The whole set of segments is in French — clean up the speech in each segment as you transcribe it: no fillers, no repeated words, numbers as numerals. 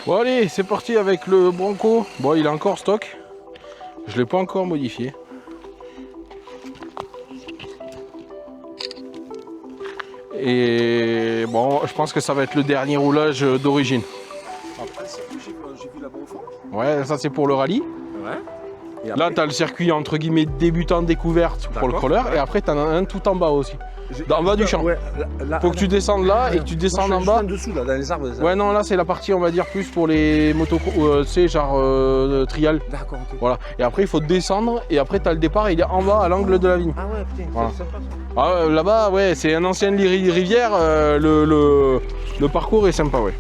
Bon allez, c'est parti avec le Bronco. Bon, il est encore stock. Je l'ai pas encore modifié. Et bon, je pense que ça va être le dernier roulage d'origine. Après, j'ai vu là-bas au fond. Ouais, ça c'est pour le rallye. Ouais. Et Là, après, tu as le circuit entre guillemets débutant découverte pour le D'accord, crawler. ouais. Et après, tu en as un tout en bas aussi. En bas du champ. Ouais, là, Faut que tu descendes là et que tu descendes en bas. En dessous, là, dans les arbres. Ouais, non, là c'est la partie, on va dire, plus pour les motos, tu sais, genre trial. D'accord, ok. Voilà. Et après, il faut descendre et après, tu as le départ, il est en bas à l'angle de la vigne. Ah ouais, putain, Voilà. c'est sympa ça. Ah, là-bas, ouais, c'est un ancien rivière. Le parcours est sympa, ouais.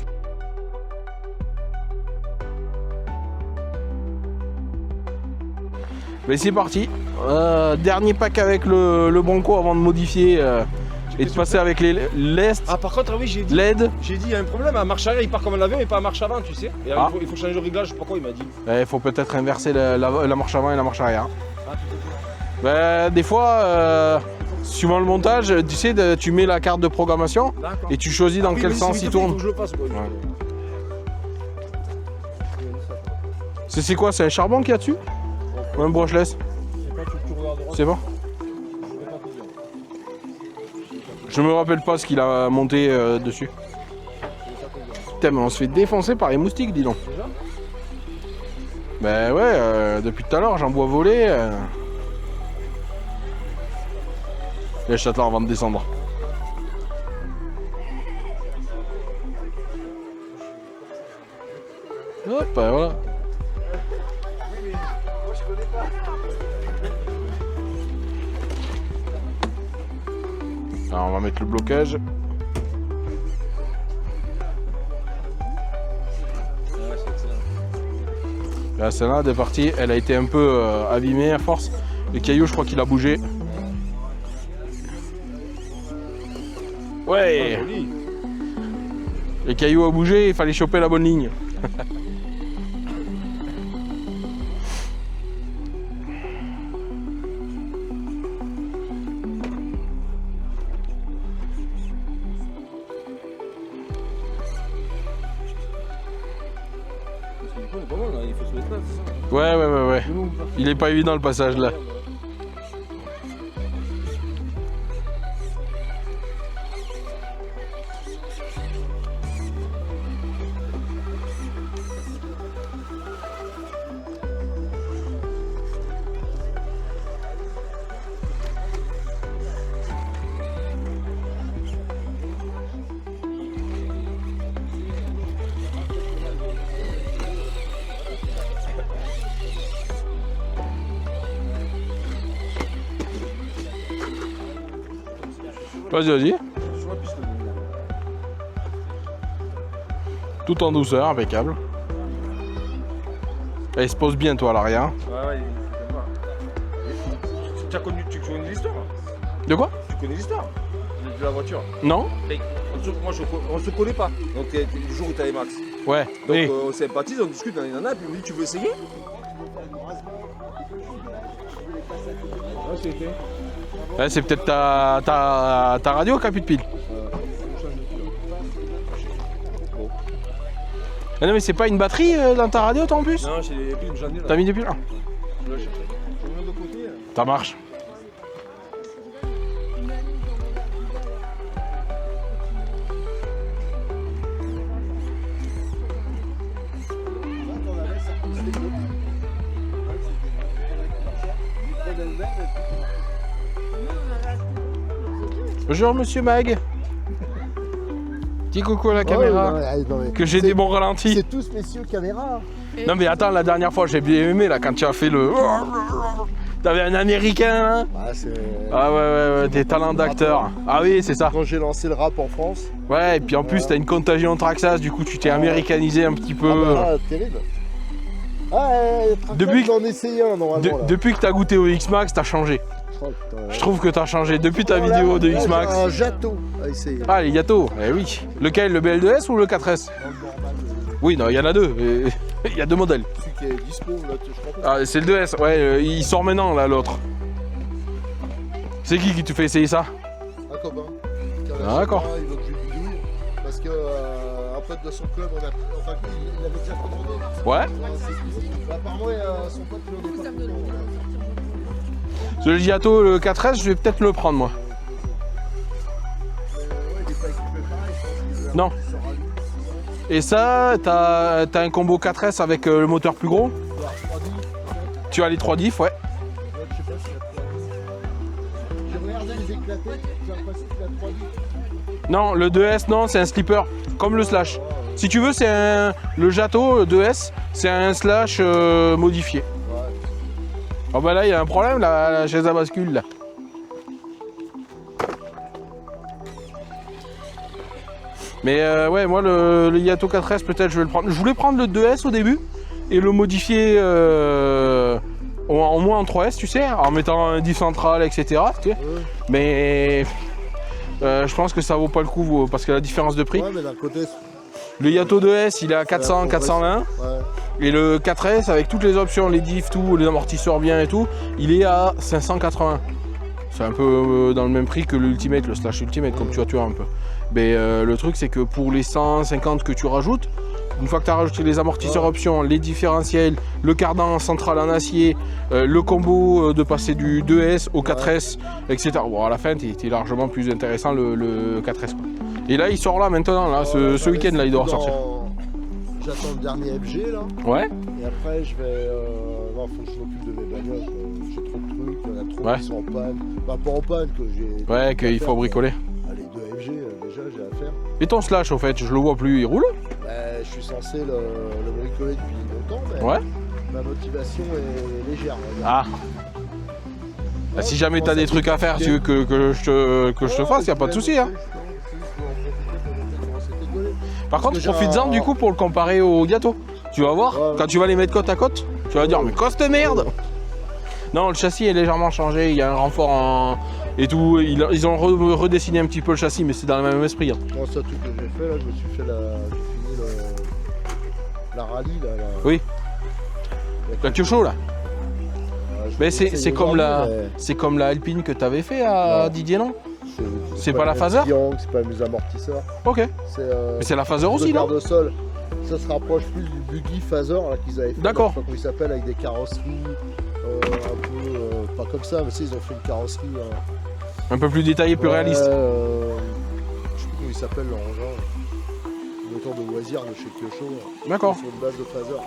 Mais c'est parti. Dernier pack avec le Bronco avant de modifier et de passer avec les l'Est, Ah, par contre, ah oui, j'ai dit, LED. il y a un problème. À marche arrière, il part comme un avion, mais pas à marche avant, tu sais. Et Ah. il faut changer le réglage, je sais pas quoi, il m'a dit. Il faut peut-être inverser la marche avant et la marche arrière. Ah, tu sais Des fois, suivant le montage, tu sais, tu mets la carte de programmation quoi. D'accord. et tu choisis dans Oui, quel mais sens c'est il vite fait, tourne. faut que je le fasse, quoi. C'est quoi? C'est un charbon qu'il y a dessus? Ou un brushless? C'est bon? Je me rappelle pas ce qu'il a monté dessus. Putain, mais on se fait défoncer par les moustiques, dis donc. Déjà? Ben ouais, depuis tout à l'heure, j'en vois voler. Les châtelains avant de descendre. Hop, voilà. Alors on va mettre le blocage. Là, celle-là, elle est partie. Elle a été un peu abîmée à force. Le caillou, je crois qu'il a bougé. Ouais. Ah, joli. Le caillou a bougé, il fallait choper la bonne ligne. Parce que du coup, on est pas mal, là. Il faut se mettre là, c'est ça. Ouais. Il est pas évident le passage là. Vas-y. Tout en douceur, impeccable. Elle se pose bien toi à l'arrière. Ouais, tu connais l'histoire? De quoi? Tu connais l'histoire de la voiture? Non? On se connaît pas. Donc, le jour où tu avais Max. Ouais. Donc, Oui. on sympathise, on discute, puis il me dit, tu veux essayer? Ouais, c'est peut-être ta radio qui a plus de pile. Ah non mais c'est pas une batterie dans ta radio toi en plus? Non, j'ai les piles, j'en ai là. T'as mis des piles là? Je vais la chercher. Je vais de côté. Ça marche. Bonjour monsieur Mag. Petit coucou à la caméra. Que j'ai des bons ralentis. C'est tous messieurs caméra. Non mais attends, la dernière fois j'ai bien aimé là quand tu as fait le... T'avais un américain là. Ah ouais, des talents d'acteur. Ah oui, c'est ça. Quand j'ai lancé le rap en France. Ouais, et puis en plus t'as une contagion Traxas, du coup tu t'es américanisé un petit peu. Terrible. Ah, Depuis que- en essayé un normalement. là. Depuis que t'as goûté au X-Max, t'as changé. Oh, putain, Je trouve que t'as changé depuis ta Oh, vidéo là, de là, j'ai X-Max. un gâteau à essayer. Ah les gâteaux, eh oui. Lequel, le BL2S ou le 4S? Oui, non, il y en a deux. Il y a deux modèles. Celui qui est dispo, là, je crois. Ah, c'est le 2S, ouais, il sort maintenant là l'autre. C'est qui te fait essayer ça? Un copain. Ah, d'accord. Il veut que je lui bidouille. Parce que un pote de son club, enfin, il avait déjà commandé. Ouais. Apparemment, son pote le Le Giato, le 4S, je vais peut-être le prendre moi. Non. Et ça, t'as un combo 4S avec le moteur plus gros. Tu as les 3 diffs, ouais. J'ai regardé les éclatés, j'ai l'impression qu'il a 3 diffs. Non, le 2S, non, c'est un slipper, comme le Slash. Si tu veux, c'est le Giato, le 2S, c'est un Slash modifié. Oh bah là, il y a un problème, la chaise à bascule, là. Mais ouais, moi, le Giato 4S, peut-être, je vais le prendre. Je voulais prendre le 2S au début, et le modifier au moins en 3S, tu sais, en mettant un diff central, etc. Tu sais. Mais... je pense que ça vaut pas le coup parce que la différence de prix. Ouais, mais d'un côté, le Giato 2S il est à 400, 420. Ouais. Et le 4S avec toutes les options, les diffs, tout, les amortisseurs bien et tout, il est à 580. C'est un peu dans le même prix que l'Ultimate, le Slash Ultimate, comme tu vois un peu. Mais le truc c'est que pour les 150 que tu rajoutes, une fois que tu as rajouté les amortisseurs options, les différentiels, le cardan central en acier, le combo de passer du 2S au 4S, etc. Bon, à la fin, tu es largement plus intéressant le 4S. Quoi. Et là, il sort là maintenant, là, ce week-end, là, il doit sortir. J'attends le dernier FG, là. Ouais. Et après, je vais... non, faut que je m'occupe de mes bagnoles. J'ai trop de trucs, il y en a trop qui sont en panne. Bah, pas en panne, que j'ai... Ouais, qu'il faut bricoler. Les 2 FG, déjà, j'ai à faire. Et ton Slash, au fait, je le vois plus, il roule? Je suis censé le bricoler depuis longtemps, mais ouais. Ma motivation est légère. Ah. Bah, si jamais tu as des trucs à faire, tu veux que je te fasse, il n'y a pas de souci. Hein. Par contre, profites-en du coup pour le comparer au Giato. Tu vas voir, quand tu vas les mettre côte à côte, tu vas dire mais coste merde. Non, le châssis est légèrement changé, il y a un renfort en... et tout. Ils ont redessiné un petit peu le châssis, mais c'est dans le même esprit. Hein. Moi, c'est un truc que j'ai fait là, je me suis fait la rallye là. Oui. La Kyosho là. Mais c'est comme la Alpine que tu avais fait à Didier, non? C'est pas la Phaser? C'est pas les amortisseurs. Ok. Mais c'est la Phaser aussi, non? De sol. Ça se rapproche plus du buggy Phaser qu'ils avaient fait. D'accord. Je sais pas comment il s'appelle, avec des carrosseries un peu pas comme ça, mais ils ont fait une carrosserie un peu plus détaillée, plus réaliste. Je sais plus comment il s'appelle l'engin. Moteur de loisirs de chez Kyosho. D'accord. Sur une base de Phaser.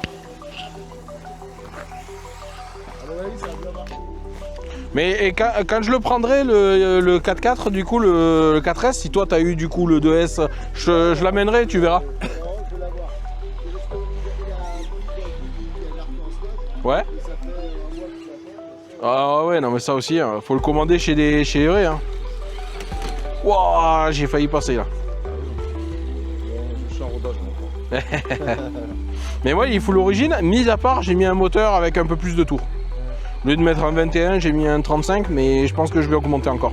À mon avis, ça va bien marcher. Mais quand je le prendrai, le 4x4, du coup, le 4S, si toi tu as eu du coup le 2S, je l'amènerai, tu verras. Je vais l'avoir. Ouais. Ah ouais, non mais ça aussi, hein, faut le commander chez Eré. Hein. Wouah, j'ai failli passer là. Je suis en rodage maintenant. Mais ouais, il faut l'origine, mis à part, j'ai mis un moteur avec un peu plus de tours. Au lieu de mettre un 21, j'ai mis un 35, mais je pense que je vais augmenter encore.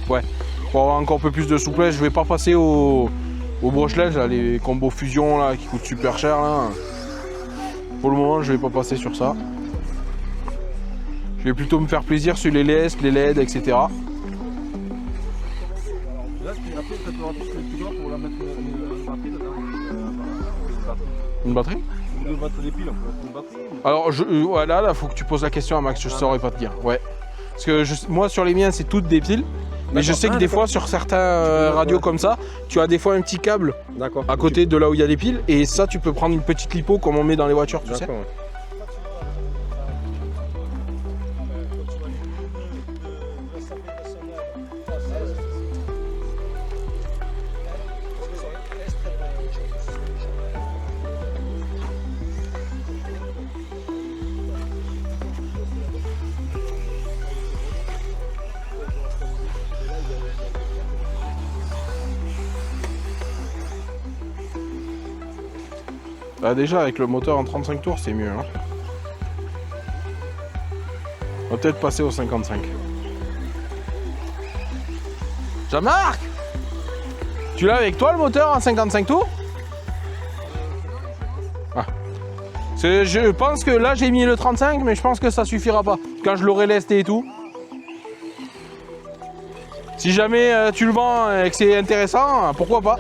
Ouais, pour avoir encore un peu plus de souplesse, je vais pas passer au brochelage, là, les combos fusion là, qui coûtent super cher. Là. Pour le moment, je vais pas passer sur ça. Je vais plutôt me faire plaisir sur les LS, les LED, etc. Là, ce qui est rappelé, c'est pour la mettre une batterie. De mettre des piles, une batterie. Alors, voilà, là, faut que tu poses la question à Max, je saurais pas te dire. Ouais. Parce que moi, sur les miens, c'est toutes des piles. Mais je sais que des fois, sur certains radios comme ça, tu as des fois un petit câble à côté de là où il y a les piles. Et ça, tu peux prendre une petite lipo comme on met dans les voitures, tu sais. Bah déjà avec le moteur en 35 tours c'est mieux hein. On va peut-être passer au 55. Jean-Marc, tu l'as avec toi le moteur en 55 tours? Ah. Je pense que là j'ai mis le 35 mais je pense que ça suffira pas. Quand je l'aurai lesté et tout. Si jamais tu le vends et que c'est intéressant, pourquoi pas?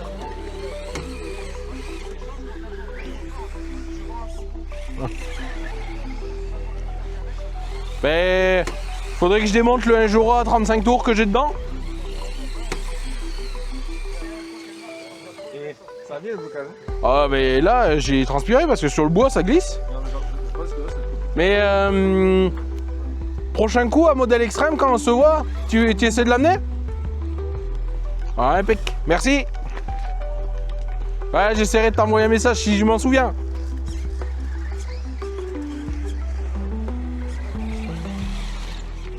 Mais faudrait que je démonte le Injora à 35 tours que j'ai dedans. Et ça vient le blocage. Ah mais là j'ai transpiré parce que sur le bois ça glisse. Non, mais genre, je pense que là, c'est... Mais prochain coup à modèle extrême quand on se voit, tu essaies de l'amener? Ouais, impec. Merci. Ouais, j'essaierai de t'envoyer un message si je m'en souviens.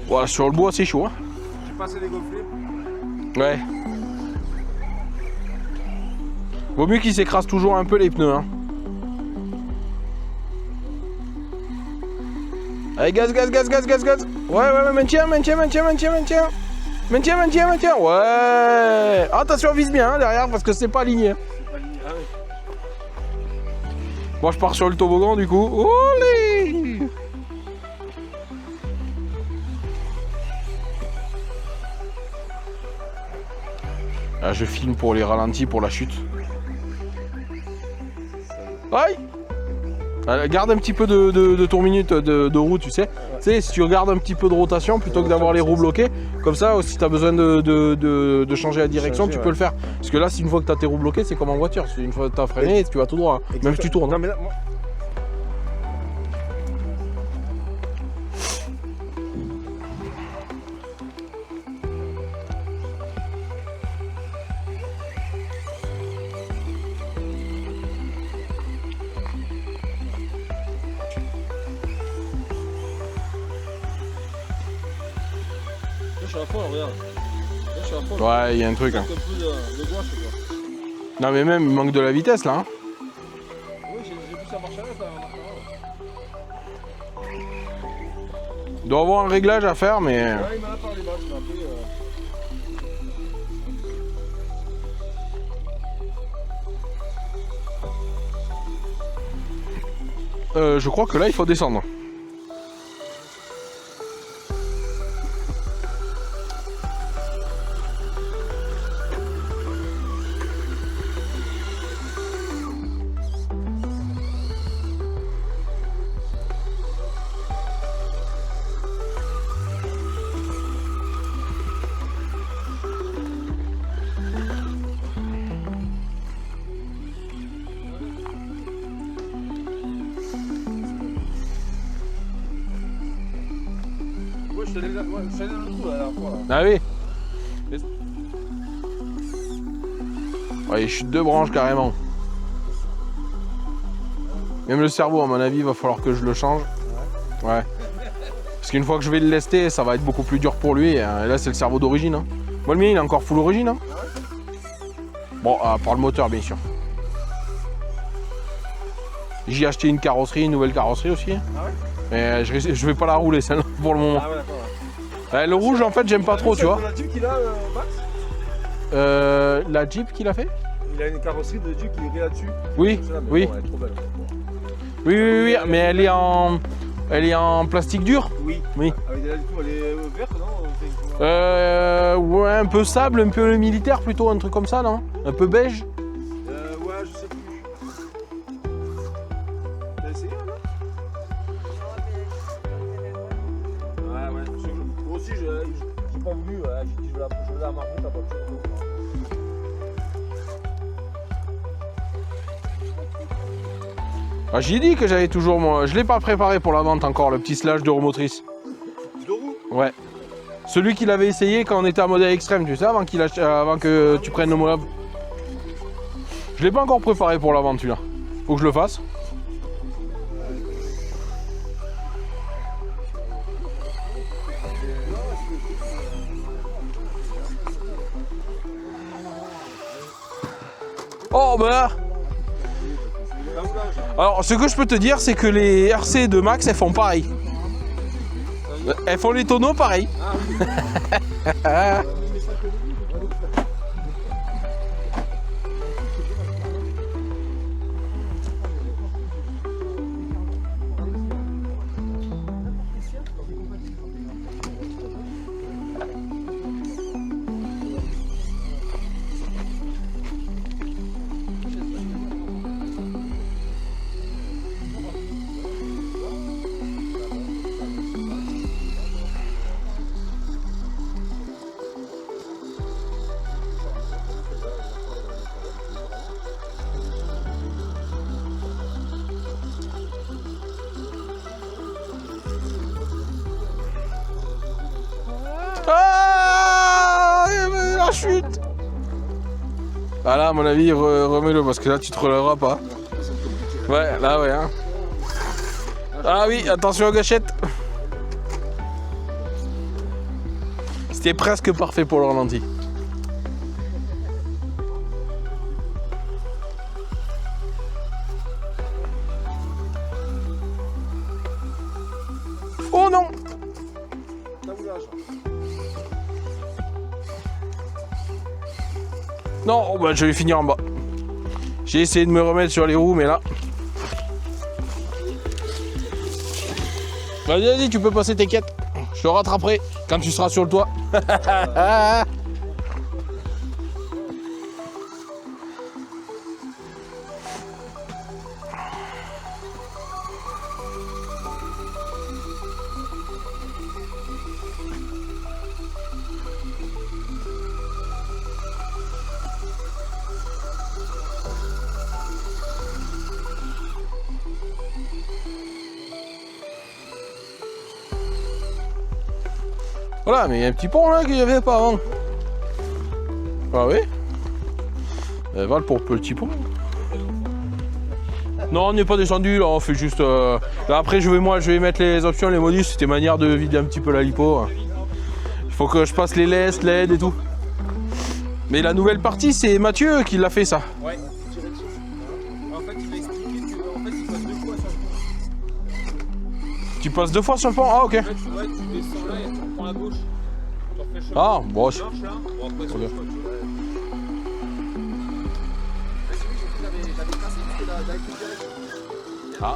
Voilà, sur le bois c'est chaud. Hein. J'ai passé les gonflés. Ouais. Vaut mieux qu'il s'écrase toujours un peu les pneus. Hein. Allez, gaz, gaz, gaz, gaz, gaz, gaz. Ouais, maintien, maintien, maintien, maintien, maintien. Maintien, maintien, maintien. Ouais. Attention, vise bien hein, derrière parce que c'est pas aligné. Ah oui. Moi, je pars sur le toboggan du coup. Olé. Là, je filme pour les ralentis pour la chute. Aïe. Garde un petit peu de tour minute de roue, tu sais. Ouais. Tu sais, si tu regardes un petit peu de rotation plutôt que d'avoir les roues bloquées, comme ça, si tu as besoin de changer la direction, tu peux le faire. Parce que là, si une fois que tu as tes roues bloquées, c'est comme en voiture. Si une fois que tu as freiné, tu vas tout droit. Exactement. Même si tu tournes. Non, mais là, moi... je suis à fond, regarde. Là, je suis à fond. Ouais, il y a un truc. Hein. Un peu de gouache, quoi. Non, mais même, il manque de la vitesse là. Hein. Oui, j'ai vu ça marcher là, ça marche pas. Il doit avoir un réglage à faire, mais. Ouais, il m'a parlé matchs, mais après. Je crois que là, il faut descendre. Je te l'ai dans le trou la dernière fois. Là. Ah oui. Ouais, il chute deux branches carrément. Même le cerveau, à mon avis, il va falloir que je le change. Ouais. Parce qu'une fois que je vais le lester, ça va être beaucoup plus dur pour lui. Et là, c'est le cerveau d'origine. Hein. Moi, le mien, il est encore full origine. Hein. Bon, à part le moteur, bien sûr. J'ai acheté une carrosserie, une nouvelle carrosserie aussi. Ah ouais. Mais je vais pas la rouler, celle-là, pour le moment. Ah ouais, d'accord. Ouais, le rouge, en fait, j'aime pas trop, tu vois. La Jeep qu'il a, Max la Jeep qu'il a fait? Il a une carrosserie de Jeep qui est là-dessus. Oui, oui. Bon, elle est trop belle. Oui, mais elle est en plastique dur. Oui. Oui. Avec du coup, elle est verte, non? Ouais, un peu sable, un peu militaire plutôt, un truc comme ça, non? Un peu beige. Ouais, je sais plus. T'as essayé, là? Ouais. Moi aussi, j'ai pas voulu. J'ai dit, je vais la marquer, ta voiture. Ah, j'ai dit que j'avais toujours moi. Je l'ai pas préparé pour la vente encore, le petit slash de remotrice. De roue? Ouais. Celui qu'il avait essayé quand on était à modèle extrême, tu sais, avant que tu prennes le Moab. Je l'ai pas encore préparé pour la vente, celui-là. Faut que je le fasse. Oh bah. Alors, ce que je peux te dire, c'est que les RC de Max, elles font pareil. Elles font les tonneaux pareil. chute. Ah là, à mon avis, remets-le parce que là, tu te relèveras pas. Ouais, là, ouais. Hein. Ah oui, attention aux gâchettes. C'était presque parfait pour le ralenti. Oh non! Non, oh bah, je vais finir en bas. J'ai essayé de me remettre sur les roues, mais là... Vas-y, vas-y, tu peux passer tes quêtes. Je te rattraperai quand tu seras sur le toit. Voilà, mais il y a un petit pont là qu'il n'y avait pas avant. Ah oui. Val pour le petit pont. Non, on n'est pas descendu là, on fait juste. Là, après, je vais mettre les options, les modus. C'était manière de vider un petit peu la lipo. Il faut que je passe les laisses, l'aide et tout. Mais la nouvelle partie, c'est Mathieu qui l'a fait ça. Ouais. En fait, il m'a expliqué que en fait, il passe 2 fois sur le pont. Tu passes 2 fois sur le pont? Ah, ok. En fait, tu descends là et tu reprends à gauche. Tu refais le chemin. Ah, bon, Tu marches là. Bon, après, sur le chemin, tu vas. Ah.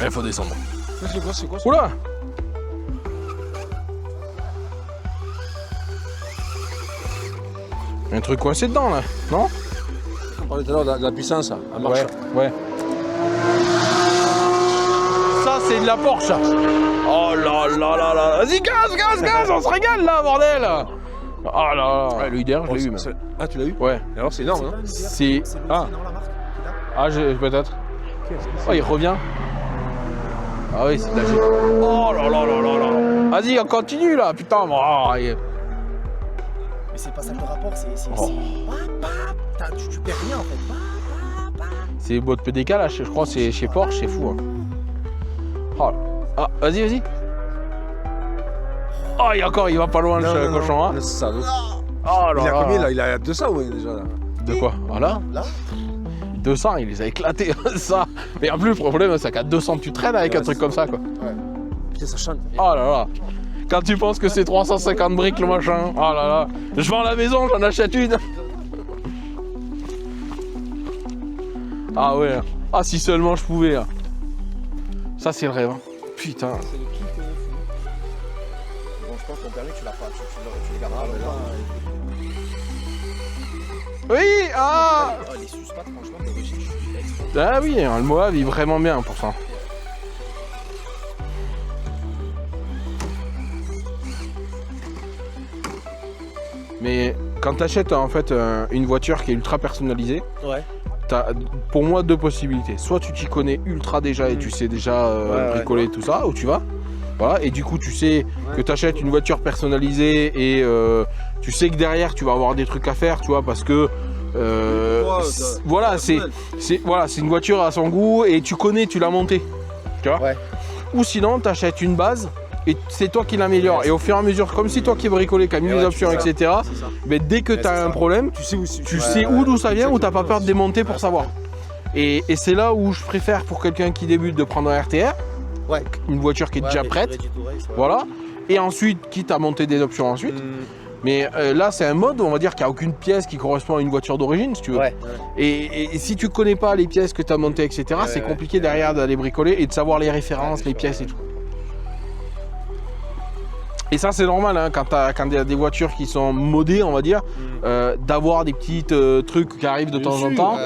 Il faut descendre. C'est quoi Oula! Un truc coincé dedans là, non? On parlait tout à l'heure de la puissance à marche. Ouais. Ça c'est de la Porsche. Oh là là là là. Vas-y, gaz, on se régale là, bordel. Oh là là. Ouais, le IDR, je l'ai eu même. Ah, tu l'as eu? Ouais. Et alors, c'est énorme, hein? C'est. Ah. Ah, peut-être. Oh, il revient. Ah oui, c'est de la G. Oh là là là là là. Vas-y, on continue là, putain. Oh, Mais c'est pas ça le rapport, c'est. Oh. Tu perds rien en fait. C'est mode PDK là, je crois, c'est chez Porsche, c'est fou. Hein. Oh. Ah, vas-y. Oh, il va pas loin le cochon. Hein. Le salaud. Oh là Il a là. combien là? Il a 200 ouais, déjà là. De quoi? Voilà. Là 200, il les a éclatés, ça. Mais en plus, le problème, c'est qu'à 200, tu traînes avec un truc comme ça, quoi. Putain, ça chante. Oh là là. Quand tu penses que c'est 350 briques, le machin. Oh là là. Je vends la maison, j'en achète une. Ah ouais. Ah, si seulement je pouvais. Là. Ça, c'est le rêve. Hein. Putain. C'est le truc fou. Bon, je pense qu'on permet, tu l'as pas. Tu les garderas là. Oui, ah. Oh, les suspats, franchement, de recherche. Ah oui, le Moab est vraiment bien pour ça. Mais quand tu achètes en fait une voiture qui est ultra personnalisée, Ouais. t'as pour moi 2 possibilités. Soit tu t'y connais ultra déjà et tu sais déjà bricoler tout ça, où tu vas. Voilà, et du coup tu sais que tu achètes une voiture personnalisée et tu sais que derrière tu vas avoir des trucs à faire, tu vois, parce que voilà, c'est une voiture à son goût et tu connais, tu l'as montée. Tu vois. Ouais. Ou sinon tu achètes une base et c'est toi qui l'améliore. Ouais, et au fur et à mesure, comme si toi qui es bricolé, qui as mis les options, etc. Mais dès que tu as un problème, Tu sais où c'est. tu sais d'où ça vient ou t'as pas peur de démonter pour savoir. Et c'est là où je préfère pour quelqu'un qui débute de prendre un RTR une voiture qui est déjà prête. Voilà. Et ensuite, quitte à monter des options ensuite. Mais là, c'est un mode, on va dire, qu'il n'y a aucune pièce qui correspond à une voiture d'origine, si tu veux. Et si tu connais pas les pièces que tu as montées, etc., c'est compliqué derrière d'aller bricoler et de savoir les références, les pièces et tout. Et ça, c'est normal, hein, quand il y a des voitures qui sont modées, on va dire, d'avoir des petits trucs qui arrivent de temps en temps.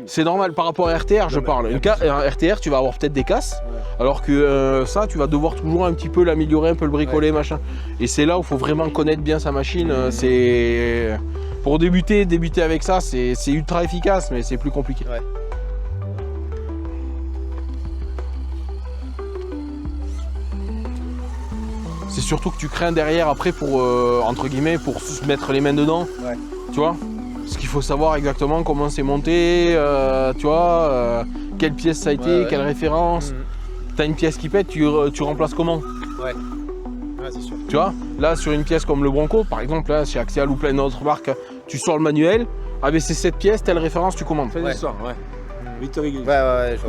C'est normal. Par rapport à RTR, je parle. Un RTR, tu vas avoir peut-être des casses, alors que ça, tu vas devoir toujours un petit peu l'améliorer, un peu le bricoler, machin. Et c'est là où il faut vraiment connaître bien sa machine. C'est pour débuter avec ça, c'est ultra efficace, mais c'est plus compliqué. C'est surtout que tu crains derrière après pour, entre guillemets, pour se mettre les mains dedans, tu vois. Parce qu'il faut savoir exactement comment c'est monté, tu vois, quelle pièce ça a été, quelle référence. T'as une pièce qui pète, tu remplaces comment? C'est sûr. Tu vois, là sur une pièce comme le Bronco, par exemple, là, chez Axial ou plein d'autres marques, tu sors le manuel, c'est cette pièce, telle référence, tu commandes.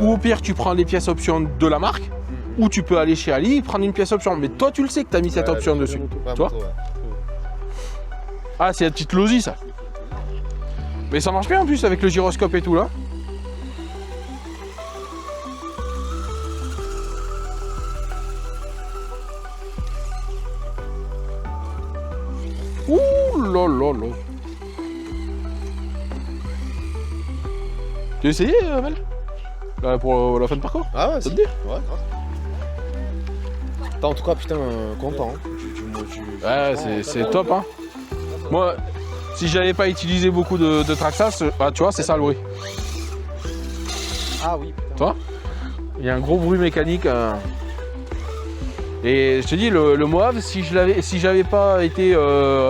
Ou au pire, tu prends les pièces options de la marque. Ou tu peux aller chez Ali, prendre une pièce option. Mais toi, tu le sais que tu as mis cette option dessus. Tu vois? Ah, c'est la petite losie, ça. Mais ça marche bien en plus avec le gyroscope et tout, là. Ouh là là là. Tu as essayé, Mel? Là, pour la fin de parcours? Ah ouais, ça te dit? Ouais. En tout cas, putain, content. Ouais, c'est top, hein. Moi, si j'avais pas utilisé beaucoup de Traxxas, tu vois, c'est ça le bruit. Ah oui, putain. Tu vois? Il y a un gros bruit mécanique. Et je te dis, le Moave, si j'avais pas été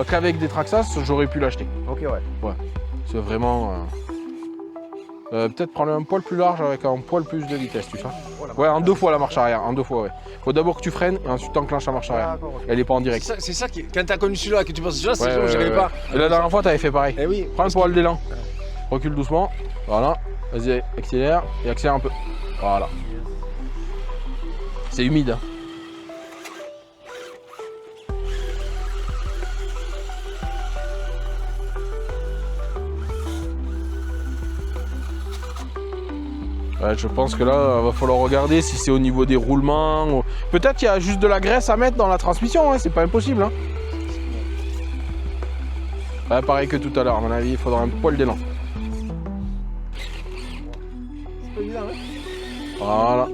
qu'avec des Traxxas, j'aurais pu l'acheter. Ok, ouais. C'est vraiment... peut-être prendre un poil plus large avec un poil plus de vitesse, tu sais. Ouais, en 2 fois la marche arrière, en 2 fois, ouais. Faut d'abord que tu freines et ensuite tu enclenches la marche arrière. Elle est pas en direct. C'est ça qui, quand t'as connu celui-là, que tu penses celui-là, c'est Ouais, sûr, j'arrive pas. Et la dernière fois, t'avais fait pareil. Eh oui. Prends le poil d'élan. Recule doucement. Voilà. Vas-y, accélère et accélère un peu. Voilà. C'est humide, hein. Ouais, je pense que là, il va falloir regarder si c'est au niveau des roulements. Peut-être qu'il y a juste de la graisse à mettre dans la transmission, hein, c'est pas impossible. Hein. Ouais, pareil que tout à l'heure, à mon avis, il faudra un poil d'élan. C'est pas évident, hein. Voilà.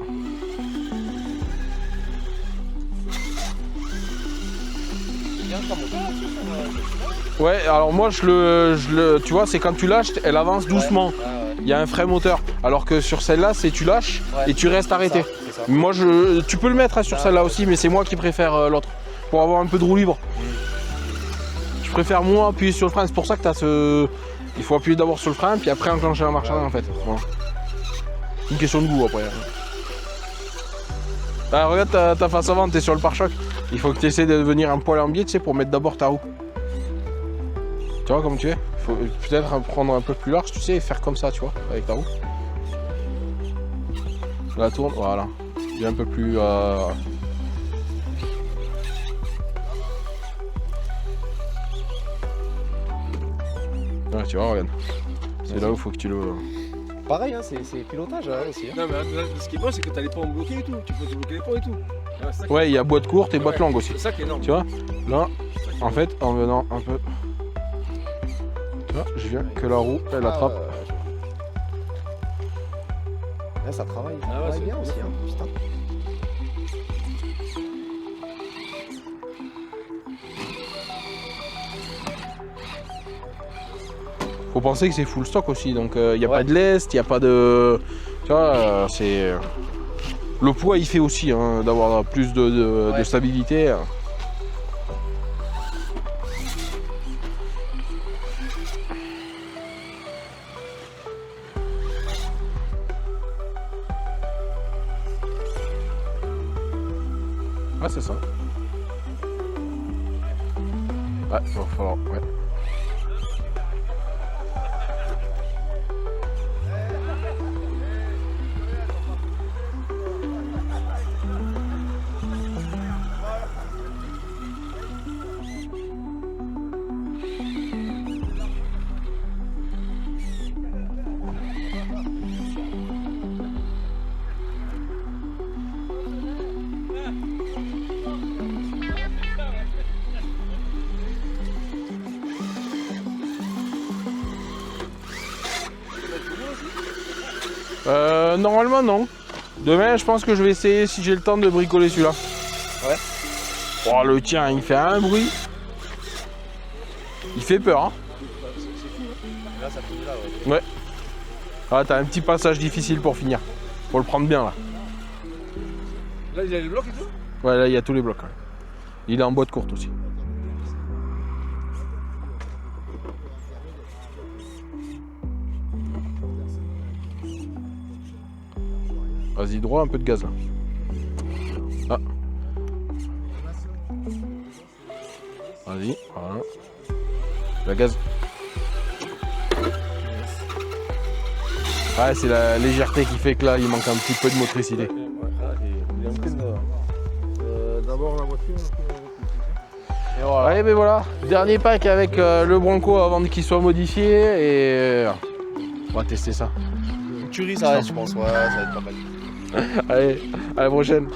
Ouais, alors moi, tu vois, c'est quand tu lâches, elle avance doucement. Il y a un frein moteur. Alors que sur celle-là, c'est tu lâches et tu restes arrêté. C'est ça. Moi, tu peux le mettre sur celle-là aussi, mais c'est moi qui préfère l'autre. Pour avoir un peu de roue libre. Je préfère moins appuyer sur le frein. C'est pour ça que tu as ce... Il faut appuyer d'abord sur le frein, puis après enclencher la marche arrière en fait. Voilà. C'est une question de goût après. Ah, regarde ta face avant, tu es sur le pare-choc. Il faut que tu essaies de venir un poil en biais, tu sais, pour mettre d'abord ta roue. Tu vois comme tu es. Il faut peut-être prendre un peu plus large, tu sais, et faire comme ça, tu vois, avec ta roue. La tourne, voilà. Il est un peu plus... Ouais, tu vois, regarde. C'est là où il faut que tu le... Pareil, hein, c'est pilotage hein, aussi. Hein. Non, mais là, ce qui est bon, c'est que t'as les ponts bloqués et tout. Tu peux te bloquer les ponts et tout. Ouais, il y a boîte courte et boîte longue aussi. C'est ça qui est énorme. Tu vois, là, en fait, en venant un peu... Tu vois, je viens que la roue, elle attrape. Là, ça travaille, Ah ouais, bien aussi. Hein. Putain. Faut penser que c'est full stock aussi, donc il n'y a pas de lest, il n'y a pas de... Tu vois, c'est... Le poids, il fait aussi, hein, d'avoir plus de stabilité. Ouais, c'est ça. Ouais, il va falloir... Ouais. Normalement non. Demain je pense que je vais essayer si j'ai le temps de bricoler celui-là. Ouais. Oh le tien il fait un bruit. Il fait peur hein. Là, ça finit là, ouais. Ouais. Ah t'as un petit passage difficile pour finir. Faut le prendre bien là. Là, il y a les blocs et tout. Ouais là il y a tous les blocs. Ouais. Il est en boîte courte aussi. Vas-y droit, un peu de gaz là. Ah. Vas-y, voilà. La gaz. Ouais, c'est la légèreté qui fait que là, il manque un petit peu de motricité. D'abord la voiture. Et voilà. Allez, ben voilà. Dernier pack avec le Bronco avant qu'il soit modifié et on va tester ça. Une tuerie, ça reste, je pense. Ouais, ça va être pas mal. Allez, à la prochaine.